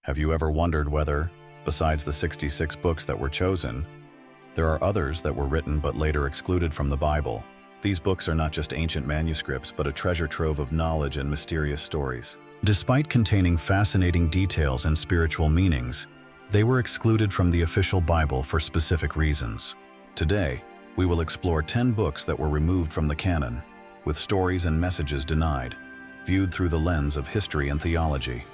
Have you ever wondered whether, besides the 66 books that were chosen, there are others that were written but later excluded from the Bible? These books are not just ancient manuscripts, but a treasure trove of knowledge and mysterious stories. Despite containing fascinating details and spiritual meanings, they were excluded from the official Bible for specific reasons. Today, we will explore 10 books that were removed from the canon, with stories and messages denied, viewed through the lens of history and theology.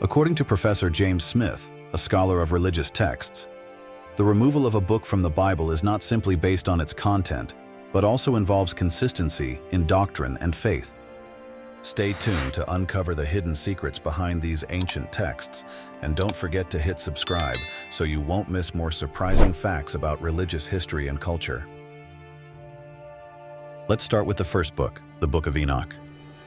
According to Professor James Smith, a scholar of religious texts, the removal of a book from the Bible is not simply based on its content, but also involves consistency in doctrine and faith. Stay tuned to uncover the hidden secrets behind these ancient texts, and don't forget to hit subscribe so you won't miss more surprising facts about religious history and culture. Let's start with the first book, the Book of Enoch.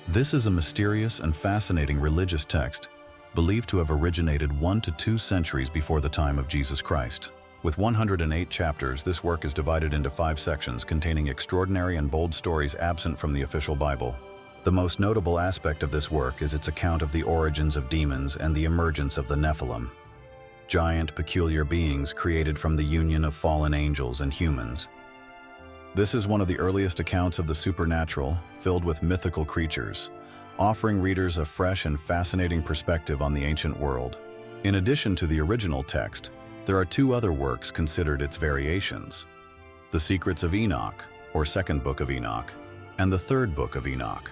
This is a mysterious and fascinating religious text believed to have originated 1 to 2 centuries before the time of Jesus Christ. With 108 chapters, this work is divided into 5 sections containing extraordinary and bold stories absent from the official Bible. The most notable aspect of this work is its account of the origins of demons and the emergence of the Nephilim, giant, peculiar beings created from the union of fallen angels and humans. This is one of the earliest accounts of the supernatural, filled with mythical creatures, offering readers a fresh and fascinating perspective on the ancient world. In addition to the original text, there are 2 other works considered its variations: The Secrets of Enoch, or Second Book of Enoch, and the Third Book of Enoch.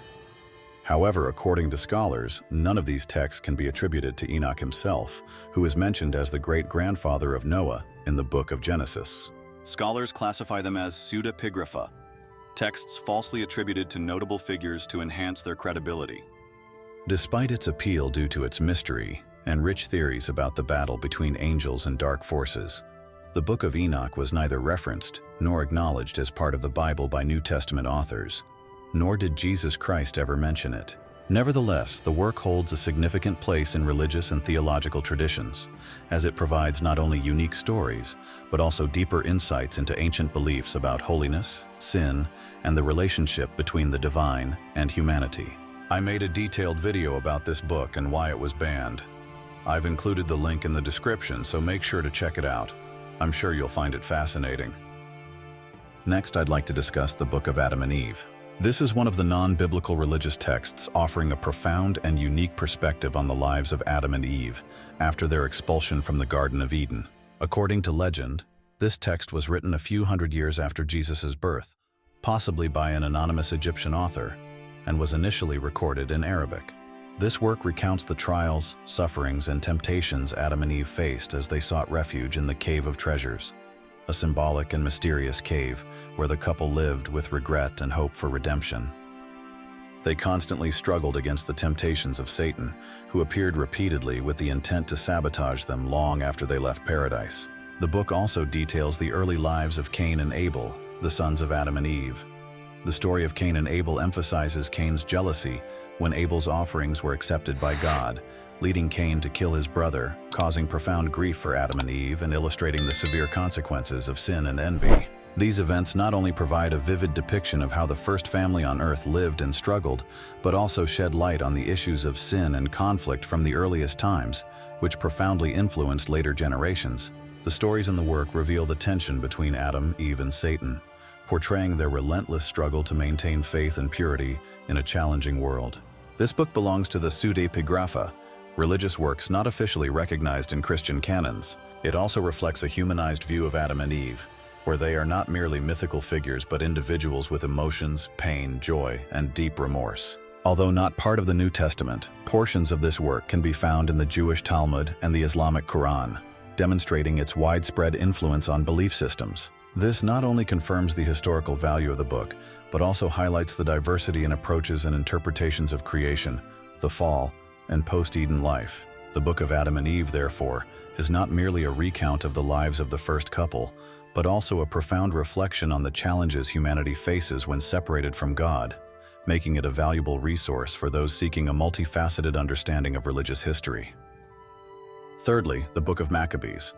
However, according to scholars, none of these texts can be attributed to Enoch himself, who is mentioned as the great-grandfather of Noah in the Book of Genesis. Scholars classify them as pseudepigrapha, texts falsely attributed to notable figures to enhance their credibility. Despite its appeal due to its mystery and rich theories about the battle between angels and dark forces, the Book of Enoch was neither referenced nor acknowledged as part of the Bible by New Testament authors, nor did Jesus Christ ever mention it. Nevertheless, the work holds a significant place in religious and theological traditions, as it provides not only unique stories, but also deeper insights into ancient beliefs about holiness, sin, and the relationship between the divine and humanity. I made a detailed video about this book and why it was banned. I've included the link in the description, so make sure to check it out. I'm sure you'll find it fascinating. Next, I'd like to discuss the Book of Adam and Eve. This is one of the non-biblical religious texts offering a profound and unique perspective on the lives of Adam and Eve after their expulsion from the Garden of Eden. According to legend, this text was written a few hundred years after Jesus' birth, possibly by an anonymous Egyptian author, and was initially recorded in Arabic. This work recounts the trials, sufferings, and temptations Adam and Eve faced as they sought refuge in the Cave of Treasures, a symbolic and mysterious cave where the couple lived with regret and hope for redemption. They constantly struggled against the temptations of Satan, who appeared repeatedly with the intent to sabotage them long after they left paradise. The book also details the early lives of Cain and Abel, the sons of Adam and Eve. The story of Cain and Abel emphasizes Cain's jealousy when Abel's offerings were accepted by God, leading Cain to kill his brother, causing profound grief for Adam and Eve and illustrating the severe consequences of sin and envy. These events not only provide a vivid depiction of how the first family on earth lived and struggled, but also shed light on the issues of sin and conflict from the earliest times, which profoundly influenced later generations. The stories in the work reveal the tension between Adam, Eve, and Satan, portraying their relentless struggle to maintain faith and purity in a challenging world. This book belongs to the pseudepigrapha, religious works not officially recognized in Christian canons. It also reflects a humanized view of Adam and Eve, where they are not merely mythical figures but individuals with emotions, pain, joy, and deep remorse. Although not part of the New Testament, portions of this work can be found in the Jewish Talmud and the Islamic Quran, demonstrating its widespread influence on belief systems. This not only confirms the historical value of the book, but also highlights the diversity in approaches and interpretations of creation, the fall, and post-Eden life. The Book of Adam and Eve, therefore, is not merely a recount of the lives of the first couple, but also a profound reflection on the challenges humanity faces when separated from God, making it a valuable resource for those seeking a multifaceted understanding of religious history. Thirdly, the Book of Maccabees.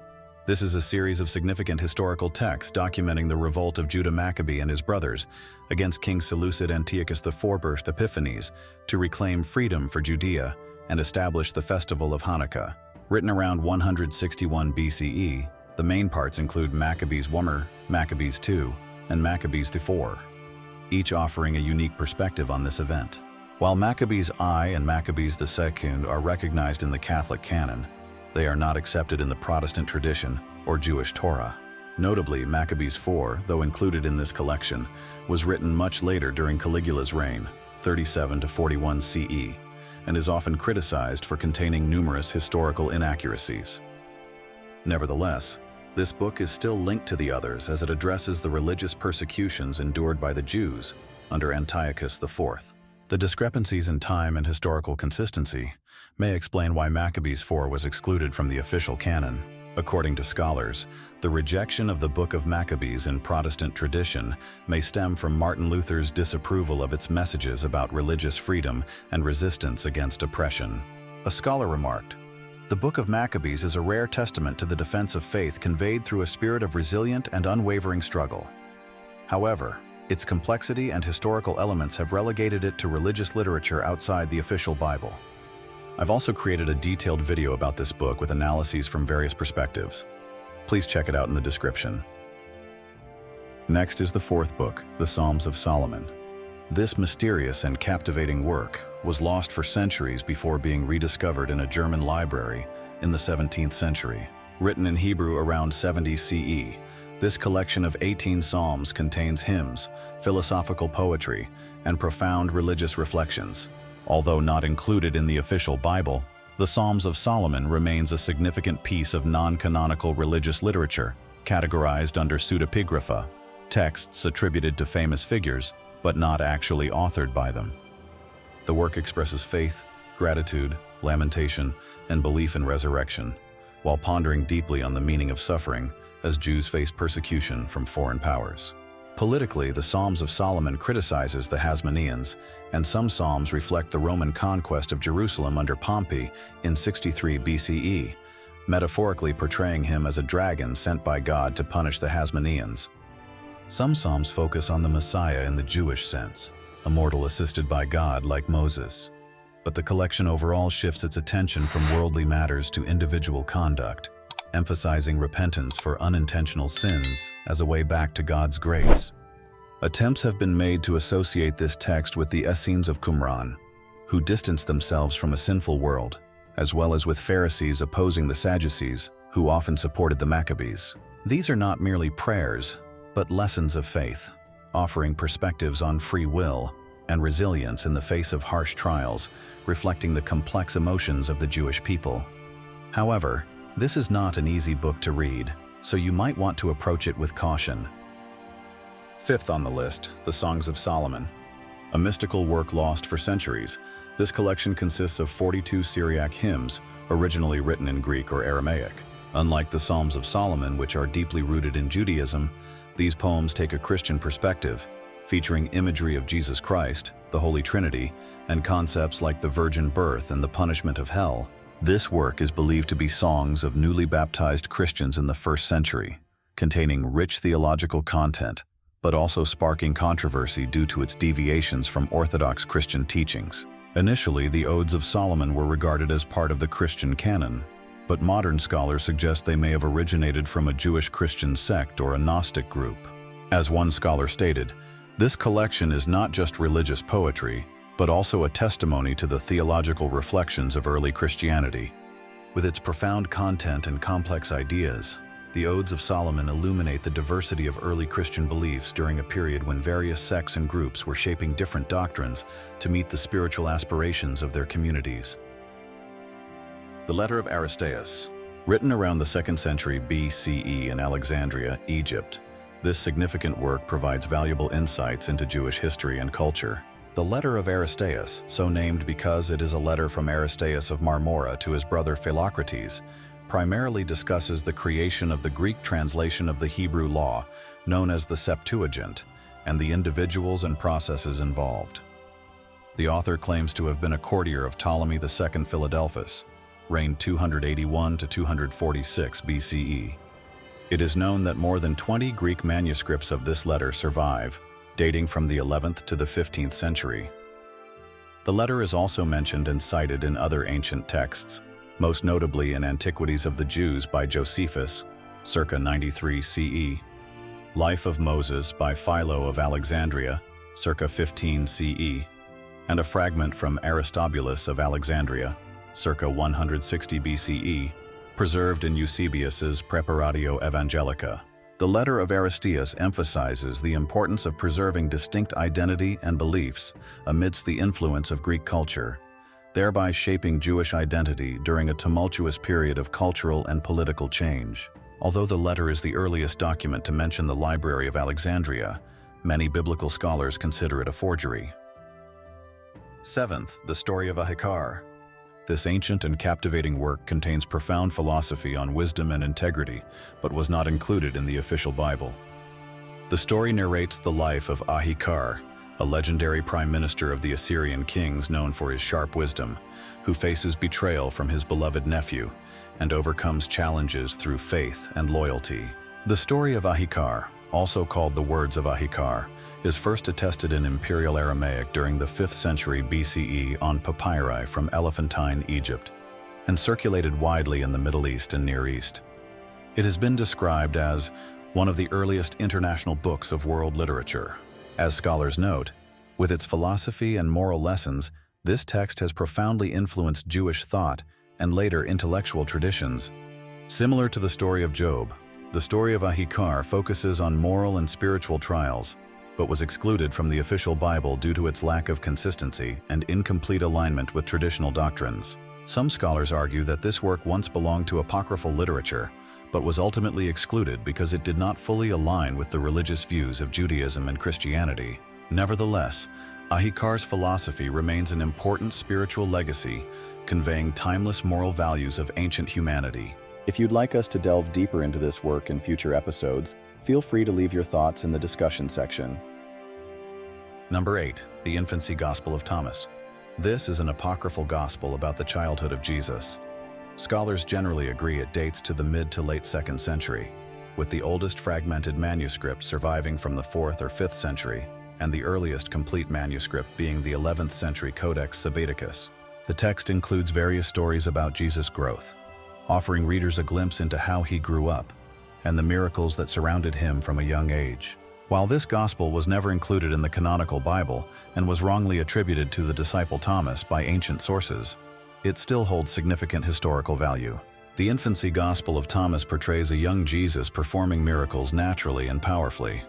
This is a series of significant historical texts documenting the revolt of Judah Maccabee and his brothers against King Seleucid Antiochus IV Epiphanes to reclaim freedom for Judea and establish the festival of Hanukkah. Written around 161 BCE, the main parts include Maccabees I, Maccabees II, and Maccabees IV, each offering a unique perspective on this event. While Maccabees I and Maccabees II are recognized in the Catholic canon, they are not accepted in the Protestant tradition or Jewish Torah. Notably, Maccabees IV, though included in this collection, was written much later during Caligula's reign, 37 to 41 CE, and is often criticized for containing numerous historical inaccuracies. Nevertheless, this book is still linked to the others as it addresses the religious persecutions endured by the Jews under Antiochus IV. The discrepancies in time and historical consistency may explain why Maccabees IV was excluded from the official canon. According to scholars, the rejection of the Book of Maccabees in Protestant tradition may stem from Martin Luther's disapproval of its messages about religious freedom and resistance against oppression. A scholar remarked, "The Book of Maccabees is a rare testament to the defense of faith conveyed through a spirit of resilient and unwavering struggle. However, its complexity and historical elements have relegated it to religious literature outside the official Bible." I've also created a detailed video about this book with analyses from various perspectives. Please check it out in the description. Next is the fourth book, the Psalms of Solomon. This mysterious and captivating work was lost for centuries before being rediscovered in a German library in the 17th century. Written in Hebrew around 70 CE, this collection of 18 psalms contains hymns, philosophical poetry, and profound religious reflections. Although not included in the official Bible, the Psalms of Solomon remains a significant piece of non-canonical religious literature, categorized under pseudepigrapha, texts attributed to famous figures, but not actually authored by them. The work expresses faith, gratitude, lamentation, and belief in resurrection, while pondering deeply on the meaning of suffering as Jews face persecution from foreign powers. Politically, the Psalms of Solomon criticizes the Hasmoneans, and some psalms reflect the Roman conquest of Jerusalem under Pompey in 63 BCE, metaphorically portraying him as a dragon sent by God to punish the Hasmoneans. Some psalms focus on the Messiah in the Jewish sense, a mortal assisted by God like Moses. But the collection overall shifts its attention from worldly matters to individual conduct, emphasizing repentance for unintentional sins as a way back to God's grace. Attempts have been made to associate this text with the Essenes of Qumran, who distanced themselves from a sinful world, as well as with Pharisees opposing the Sadducees, who often supported the Maccabees. These are not merely prayers, but lessons of faith, offering perspectives on free will and resilience in the face of harsh trials, reflecting the complex emotions of the Jewish people. However, this is not an easy book to read, so you might want to approach it with caution. Fifth on the list, the Songs of Solomon. A mystical work lost for centuries, this collection consists of 42 Syriac hymns, originally written in Greek or Aramaic. Unlike the Psalms of Solomon, which are deeply rooted in Judaism, these poems take a Christian perspective, featuring imagery of Jesus Christ, the Holy Trinity, and concepts like the virgin birth and the punishment of hell. This work is believed to be songs of newly baptized Christians in the 1st century, containing rich theological content, but also sparking controversy due to its deviations from Orthodox Christian teachings. Initially, the Odes of Solomon were regarded as part of the Christian canon, but modern scholars suggest they may have originated from a Jewish Christian sect or a Gnostic group. As one scholar stated, this collection is not just religious poetry, but also a testimony to the theological reflections of early Christianity. With its profound content and complex ideas, the Odes of Solomon illuminate the diversity of early Christian beliefs during a period when various sects and groups were shaping different doctrines to meet the spiritual aspirations of their communities. The Letter of Aristeas. Written around the 2nd century BCE in Alexandria, Egypt, this significant work provides valuable insights into Jewish history and culture. The Letter of Aristeas, so named because it is a letter from Aristeas of Marmora to his brother Philocrates, primarily discusses the creation of the Greek translation of the Hebrew law, known as the Septuagint, and the individuals and processes involved. The author claims to have been a courtier of Ptolemy II Philadelphus, reigned 281 to 246 BCE. It is known that more than 20 Greek manuscripts of this letter survive, dating from the 11th to the 15th century. The letter is also mentioned and cited in other ancient texts, most notably in Antiquities of the Jews by Josephus, circa 93 CE, Life of Moses by Philo of Alexandria, circa 15 CE, and a fragment from Aristobulus of Alexandria, circa 160 BCE, preserved in Eusebius's Preparatio Evangelica. The letter of Aristeas emphasizes the importance of preserving distinct identity and beliefs amidst the influence of Greek culture, thereby shaping Jewish identity during a tumultuous period of cultural and political change. Although the letter is the earliest document to mention the Library of Alexandria, many biblical scholars consider it a forgery. Seventh, the story of Ahikar. This ancient and captivating work contains profound philosophy on wisdom and integrity, but was not included in the official Bible. The story narrates the life of Ahikar, a legendary prime minister of the Assyrian kings known for his sharp wisdom, who faces betrayal from his beloved nephew and overcomes challenges through faith and loyalty. The story of Ahikar, also called the Words of Ahikar, is first attested in Imperial Aramaic during the 5th century BCE on papyri from Elephantine, Egypt, and circulated widely in the Middle East and Near East. It has been described as one of the earliest international books of world literature. As scholars note, with its philosophy and moral lessons, this text has profoundly influenced Jewish thought and later intellectual traditions. Similar to the story of Job, the story of Ahikar focuses on moral and spiritual trials, but was excluded from the official Bible due to its lack of consistency and incomplete alignment with traditional doctrines. Some scholars argue that this work once belonged to apocryphal literature, but was ultimately excluded because it did not fully align with the religious views of Judaism and Christianity. Nevertheless, Ahikar's philosophy remains an important spiritual legacy, conveying timeless moral values of ancient humanity. If you'd like us to delve deeper into this work in future episodes, feel free to leave your thoughts in the discussion section. Number 8. The Infancy Gospel of Thomas. This is an apocryphal gospel about the childhood of Jesus. Scholars generally agree it dates to the mid to late 2nd century, with the oldest fragmented manuscript surviving from the 4th or 5th century, and the earliest complete manuscript being the 11th century Codex Sabbaticus. The text includes various stories about Jesus' growth, offering readers a glimpse into how he grew up and the miracles that surrounded him from a young age. While this gospel was never included in the canonical Bible and was wrongly attributed to the disciple Thomas by ancient sources, it still holds significant historical value. The Infancy Gospel of Thomas portrays a young Jesus performing miracles naturally and powerfully.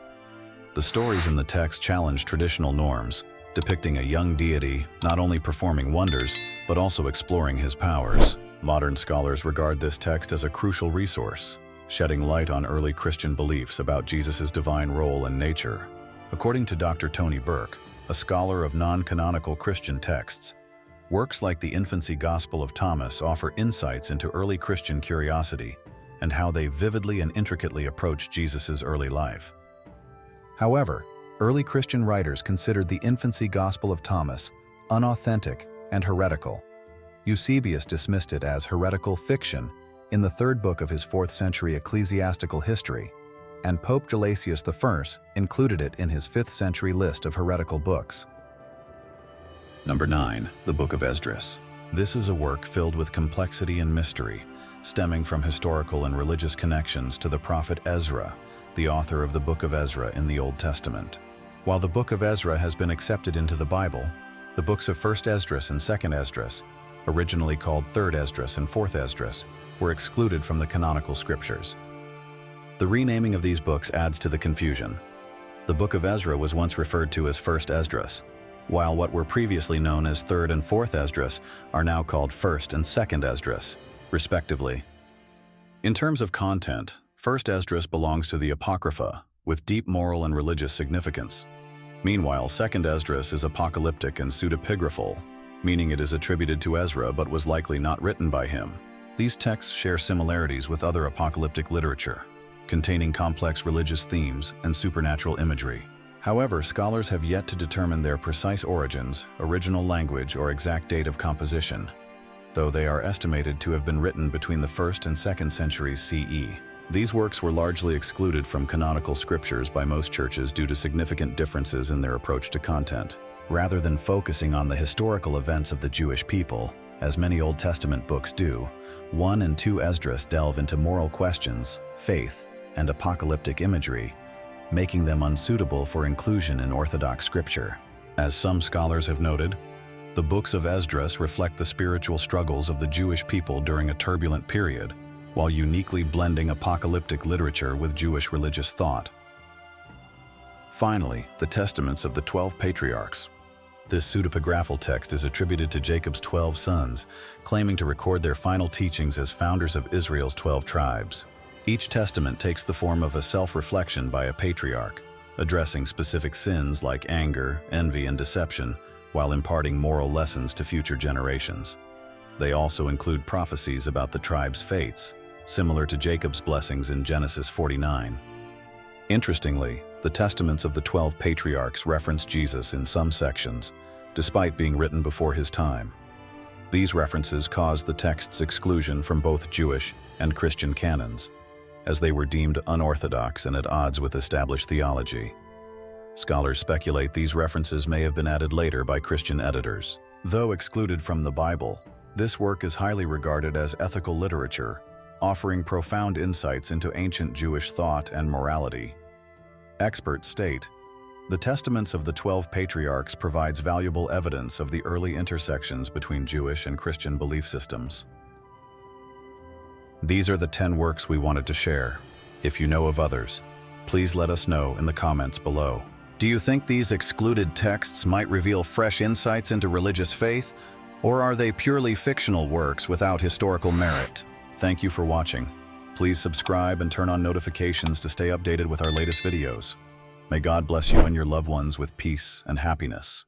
The stories in the text challenge traditional norms, depicting a young deity not only performing wonders, but also exploring his powers. Modern scholars regard this text as a crucial resource, shedding light on early Christian beliefs about Jesus' divine role and nature. According to Dr. Tony Burke, a scholar of non-canonical Christian texts, works like the Infancy Gospel of Thomas offer insights into early Christian curiosity and how they vividly and intricately approached Jesus' early life. However, early Christian writers considered the Infancy Gospel of Thomas unauthentic and heretical. Eusebius dismissed it as heretical fiction in the 3rd book of his 4th century ecclesiastical history, and Pope Gelasius I included it in his 5th century list of heretical books. Number 9. The Book of Esdras. This is a work filled with complexity and mystery, stemming from historical and religious connections to the prophet Ezra, the author of the Book of Ezra in the Old Testament. While the Book of Ezra has been accepted into the Bible, the books of 1st Esdras and 2nd Esdras, originally called 3rd Esdras and 4th Esdras, were excluded from the canonical scriptures. The renaming of these books adds to the confusion. The Book of Ezra was once referred to as 1st Esdras, while what were previously known as 3rd and 4th Esdras are now called 1st and 2nd Esdras, respectively. In terms of content, 1st Esdras belongs to the Apocrypha, with deep moral and religious significance. Meanwhile, 2nd Esdras is apocalyptic and pseudepigraphal, meaning it is attributed to Ezra but was likely not written by him. These texts share similarities with other apocalyptic literature, containing complex religious themes and supernatural imagery. However, scholars have yet to determine their precise origins, original language, or exact date of composition, though they are estimated to have been written between the 1st and 2nd centuries CE. These works were largely excluded from canonical scriptures by most churches due to significant differences in their approach to content. Rather than focusing on the historical events of the Jewish people, As many Old Testament books do, 1 and 2 Esdras delve into moral questions, faith, and apocalyptic imagery, making them unsuitable for inclusion in Orthodox scripture. As some scholars have noted, the books of Esdras reflect the spiritual struggles of the Jewish people during a turbulent period, while uniquely blending apocalyptic literature with Jewish religious thought. Finally, the Testaments of the 12 Patriarchs. This pseudepigraphal text is attributed to Jacob's 12 sons, claiming to record their final teachings as founders of Israel's 12 tribes. Each testament takes the form of a self-reflection by a patriarch, addressing specific sins like anger, envy, and deception, while imparting moral lessons to future generations. They also include prophecies about the tribe's fates, similar to Jacob's blessings in Genesis 49. Interestingly, the Testaments of the 12 Patriarchs reference Jesus in some sections, despite being written before his time. These references caused the text's exclusion from both Jewish and Christian canons, as they were deemed unorthodox and at odds with established theology. Scholars speculate these references may have been added later by Christian editors. Though excluded from the Bible, this work is highly regarded as ethical literature, offering profound insights into ancient Jewish thought and morality. Experts state, the Testaments of the 12 Patriarchs provides valuable evidence of the early intersections between Jewish and Christian belief systems. These are the 10 works we wanted to share. If you know of others, please let us know in the comments below. Do you think these excluded texts might reveal fresh insights into religious faith, or are they purely fictional works without historical merit? Thank you for watching. Please subscribe and turn on notifications to stay updated with our latest videos. May God bless you and your loved ones with peace and happiness.